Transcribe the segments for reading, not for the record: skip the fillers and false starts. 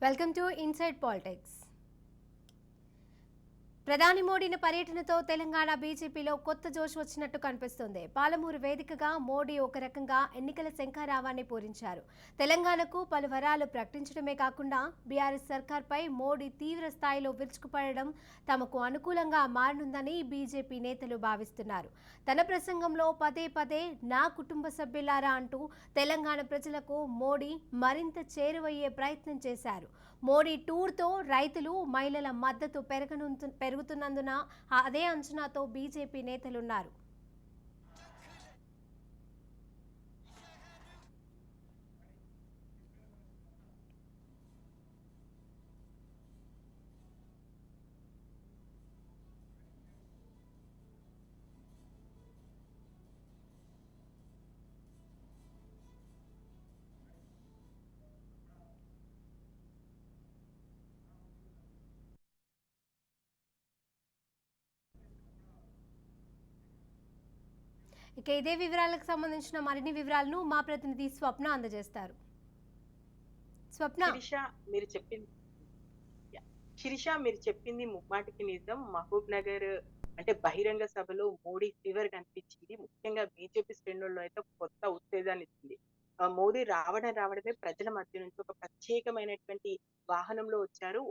Welcome to inside politics. ప్రధాని మోడీ పర్యటనతో తెలంగాణ బీజేపీలో కొత్త జోష్ వచ్చినట్టు కనిపిస్తోంది. పాలమూరు వేదికగా మోడీ ఒక రకంగా ఎన్నికల శంఖారావాన్ని పూరించారు. తెలంగాణకు పలు వరాలు ప్రకటించడమే కాకుండా బీఆర్ఎస్ సర్కార్పై మోడీ తీవ్ర స్థాయిలో విరుచుకుపడడం తమకు అనుకూలంగా మారనుందని బీజేపీ నేతలు భావిస్తున్నారు. తన ప్రసంగంలో పదే పదే నా కుటుంబ సభ్యులారా అంటూ తెలంగాణ ప్రజలకు మోడీ మరింత చేరువయ్యే ప్రయత్నం చేశారు. మోడీ టూర్తో రైతులు, మహిళల మద్దతు పెరుగుతున్నందున అదే అంచనాతో బీజేపీ నేతలున్నారు. ఇక ఇదే వివరాలకు సంబంధించిన మరిన్ని వివరాలను మా ప్రతినిధి స్వప్న అందజేస్తారు. స్వప్న, మీరు చెప్పింది శిరీష మీరు చెప్పింది ముమ్మాటికి నిజం. మహబూబ్ నగర్ అంటే బహిరంగ సభలో మోడీ ఫీవర్ కనిపించింది. ముఖ్యంగా బీజేపీ శ్రేణుల్లో అయితే కొత్త ఉత్తేజాన్ని ఇచ్చింది. మోడీ రావడమే ప్రజల మధ్య నుంచి ఒక ప్రత్యేకమైనటువంటి వాహనంలో వచ్చారు.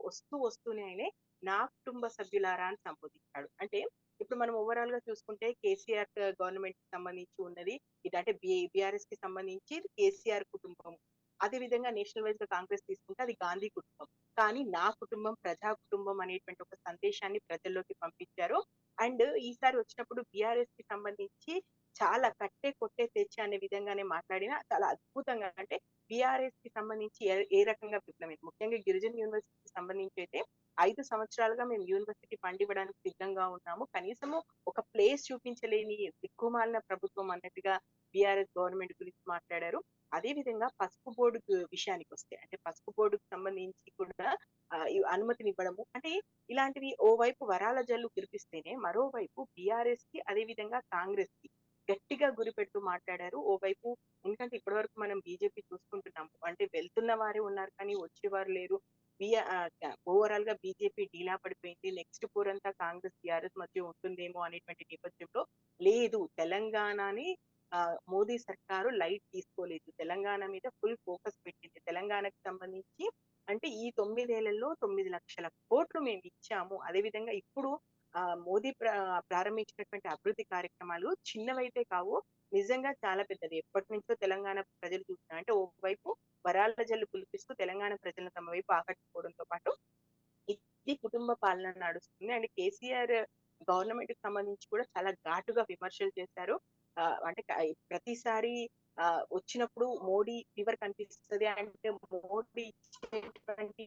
వస్తూనే ఆయనే నా కుటుంబ సభ్యులారా అని సంబోధించాడు. అంటే ఇప్పుడు మనం ఓవరాల్ గా చూసుకుంటే కేసీఆర్ గవర్నమెంట్ కి సంబంధించి ఉన్నది ఇది, అంటే బీఆర్ఎస్ కి సంబంధించి కేసీఆర్ కుటుంబం. అదే విధంగా నేషనల్ వైజ్ గా కాంగ్రెస్ తీసుకుంటే అది గాంధీ కుటుంబం. కానీ నా కుటుంబం ప్రజా కుటుంబం అనేటువంటి ఒక సందేశాన్ని ప్రజల్లోకి పంపించారు. అండ్ ఈసారి వచ్చినప్పుడు బీఆర్ఎస్ కి సంబంధించి చాలా కట్టే కొట్టే తెచ్చే అనే విధంగానే మాట్లాడిన చాలా అద్భుతంగా, అంటే బీఆర్ఎస్ కి సంబంధించి ఏ రకంగా విప్లవం, ముఖ్యంగా గిరిజన యూనివర్సిటీకి సంబంధించి అయితే 5 సంవత్సరాలుగా మేము యూనివర్సిటీ ఫండ్ ఇవ్వడానికి సిద్ధంగా ఉన్నాము. కనీసము ఒక ప్లేస్ చూపించలేని దిక్కుమాలిన ప్రభుత్వం అన్నట్టుగా బీఆర్ఎస్ గవర్నమెంట్ గురించి మాట్లాడారు. అదే విధంగా పసుపు బోర్డు విషయానికి వస్తే, అంటే పసుపు బోర్డుకు సంబంధించి కూడా అనుమతిని ఇవ్వడము, అంటే ఇలాంటివి ఓవైపు వరాల జల్లు కురిపిస్తేనే మరోవైపు బీఆర్ఎస్ కి అదే విధంగా కాంగ్రెస్ కి గట్టిగా గురిపెడుతూ మాట్లాడారు. ఓవైపు ఎందుకంటే ఇప్పటి వరకు మనం బీజేపీ చూసుకుంటున్నాము, అంటే వెళ్తున్న వారే ఉన్నారు కానీ వచ్చేవారు లేరు. ఓవరాల్ గా బీజేపీ డీలా పడిపోయింది. నెక్స్ట్ పోర్ అంతా కాంగ్రెస్ బీఆర్ఎస్ మధ్య ఉంటుందేమో అనేటువంటి నేపథ్యంలో లేదు, తెలంగాణని మోదీ సర్కారు లైట్ తీసుకోలేదు. తెలంగాణ మీద ఫుల్ ఫోకస్ పెట్టింది. తెలంగాణకు సంబంధించి అంటే ఈ 9 ఏళ్లలో 9 లక్షల కోట్లు మేము ఇచ్చాము. అదేవిధంగా ఇప్పుడు మోదీ ప్రారంభించినటువంటి అభివృద్ధి కార్యక్రమాలు చిన్నవైతే కావు, నిజంగా చాలా పెద్దది. ఎప్పటి నుంచో తెలంగాణ ప్రజలు చూస్తున్నారు. అంటే ఓవైపు వరాల జల్లు కులిపిస్తూ తెలంగాణ ప్రజలను తమ వైపు ఆకట్టుకోవడంతో పాటు ఇది కుటుంబ పాలన నడుస్తుంది. అండ్ కేసీఆర్ గవర్నమెంట్ కి సంబంధించి కూడా చాలా ఘాటుగా విమర్శలు చేశారు. అంటే ప్రతిసారి వచ్చినప్పుడు మోడీ ఫీవర్ కనిపిస్తుంది అంటే మోడీ ఇచ్చేటువంటి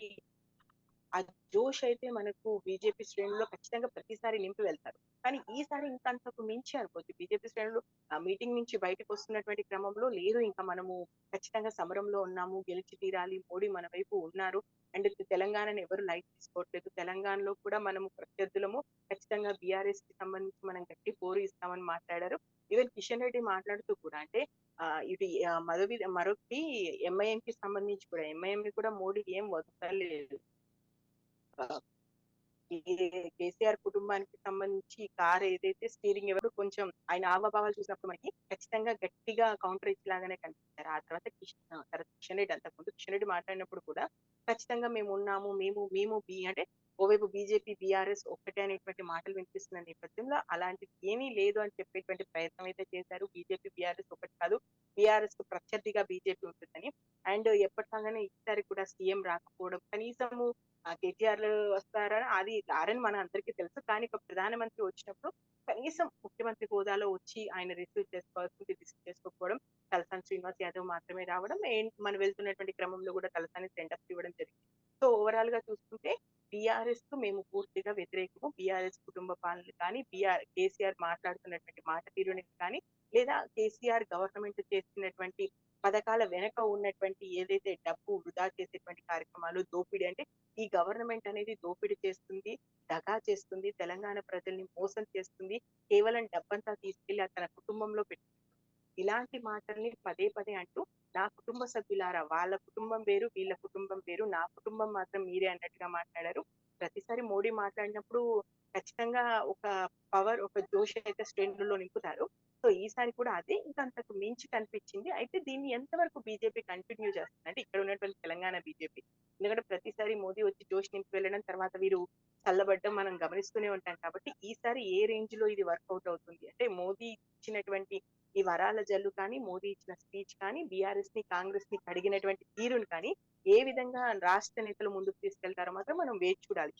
ఆ జోష్ అయితే మనకు బీజేపీ శ్రేణుల్లో ఖచ్చితంగా ప్రతిసారి నింపి వెళ్తారు. కానీ ఈసారి ఇంకంతకు మించి అనుకోవచ్చు. బీజేపీ శ్రేణులు ఆ మీటింగ్ నుంచి బయటకు వస్తున్నటువంటి క్రమంలో లేదు, ఇంకా మనము ఖచ్చితంగా సమరంలో ఉన్నాము, గెలిచి తీరాలి, మోడీ మన వైపు ఉన్నారు. అండ్ తెలంగాణను ఎవరు లైట్ తీసుకోవట్లేదు. తెలంగాణలో కూడా మనము ప్రత్యర్థులము, ఖచ్చితంగా బీఆర్ఎస్ కి సంబంధించి మనం గట్టి పోరు ఇస్తామని మాట్లాడారు. ఈవెన్ కిషన్ రెడ్డి మాట్లాడుతూ కూడా, అంటే ఇది మరొకటి ఎంఐఎం కి సంబంధించి కూడా, ఎంఐఎం ని కూడా మోడీ ఏం వదలలేదు. కేసీఆర్ కుటుంబానికి సంబంధించి కార్ ఏదైతే స్టీరింగ్ ఎవరు కొంచెం ఆయన హావభావాలు చూసినప్పుడు మనకి ఖచ్చితంగా గట్టిగా కౌంటర్ ఇచ్చేలాగానే కనిపిస్తారు. ఆ తర్వాత కిషన్ రెడ్డి, అంతకుముందు కిషన్ రెడ్డి మాట్లాడినప్పుడు కూడా ఖచ్చితంగా మేము ఉన్నాము, మేము అంటే ఓవైపు బీజేపీ బీఆర్ఎస్ ఒక్కటే అనేటువంటి మాటలు వినిపిస్తున్న నేపథ్యంలో అలాంటిది ఏమీ లేదు అని చెప్పేటువంటి ప్రయత్నం అయితే చేశారు. బీజేపీ బీఆర్ఎస్ ఒకటి కాదు, బీఆర్ఎస్ కు ప్రత్యర్థిగా బీజేపీ ఉంటుందని. అండ్ ఎప్పటిలాగానే ఈసారి కూడా సీఎం రాకపోవడం, కనీసము కేటీఆర్ వస్తారా అది రారని మన అందరికీ తెలుసు. కానీ ఒక ప్రధానమంత్రి వచ్చినప్పుడు కనీసం ముఖ్యమంత్రి హోదాలో వచ్చి ఆయన రిసీవ్ చేసుకోకపోవడం, తలసాని శ్రీనివాస్ యాదవ్ మాత్రమే రావడం, మనం వెళ్తున్నటువంటి క్రమంలో కూడా తలసాని సెండప్ ఇవ్వడం జరిగింది. సో ఓవరాల్ గా చూసుకుంటే బీఆర్ఎస్ కు మేము పూర్తిగా వ్యతిరేకము. బీఆర్ఎస్ కుటుంబ పాలన కానీ, కేసీఆర్ మాట్లాడుతున్నటువంటి మాట తీరుని కానీ, లేదా కేసీఆర్ గవర్నమెంట్ చేస్తున్నటువంటి పథకాల వెనక ఉన్నటువంటి ఏదైతే డబ్బు వృధా చేసేటువంటి కార్యక్రమాలు, దోపిడీ, అంటే ఈ గవర్నమెంట్ అనేది దోపిడీ చేస్తుంది, దగా చేస్తుంది, తెలంగాణ ప్రజల్ని మోసం చేస్తుంది, కేవలం డబ్బంతా తీసుకెళ్లి తన కుటుంబంలో పెట్టి ఇలాంటి మాటల్ని పదే పదే అంటూ నా కుటుంబ సభ్యులారా, వాళ్ళ కుటుంబం వేరు, వీళ్ళ కుటుంబం వేరు, నా కుటుంబం మాత్రం మీరే అన్నట్టుగా మాట్లాడారు. ప్రతిసారి మోడీ మాట్లాడినప్పుడు ఖచ్చితంగా ఒక పవర్, ఒక జోష్ అయితే శ్రేణుల్లో నింపుతారు. సో ఈసారి కూడా అదే ఇంకా అంతకు మించి కనిపించింది. అయితే దీన్ని ఎంతవరకు బీజేపీ కంటిన్యూ చేస్తుంది? అంటే ఇక్కడ ఉన్నటువంటి తెలంగాణ బీజేపీ. ఎందుకంటే ప్రతిసారి మోదీ వచ్చి జోష్ నింపి వెళ్ళడం, తర్వాత వీరు చల్లబడ్డం మనం గమనిస్తూనే ఉంటాం కాబట్టి, ఈసారి ఏ రేంజ్‌లో ఇది వర్కౌట్ అవుతుంది? అంటే మోదీ ఇచ్చినటువంటి ఈ వరాల జల్లు కానీ, మోదీ ఇచ్చిన స్పీచ్ కానీ, బీఆర్ఎస్‌ని, కాంగ్రెస్‌ని కడిగినటువంటి తీరును కానీ, ఏ విధంగా రాష్ట్ర నేతలు ముందుకు తీసుకెళ్తారో మాత్రం మనం వేచి చూడాలి.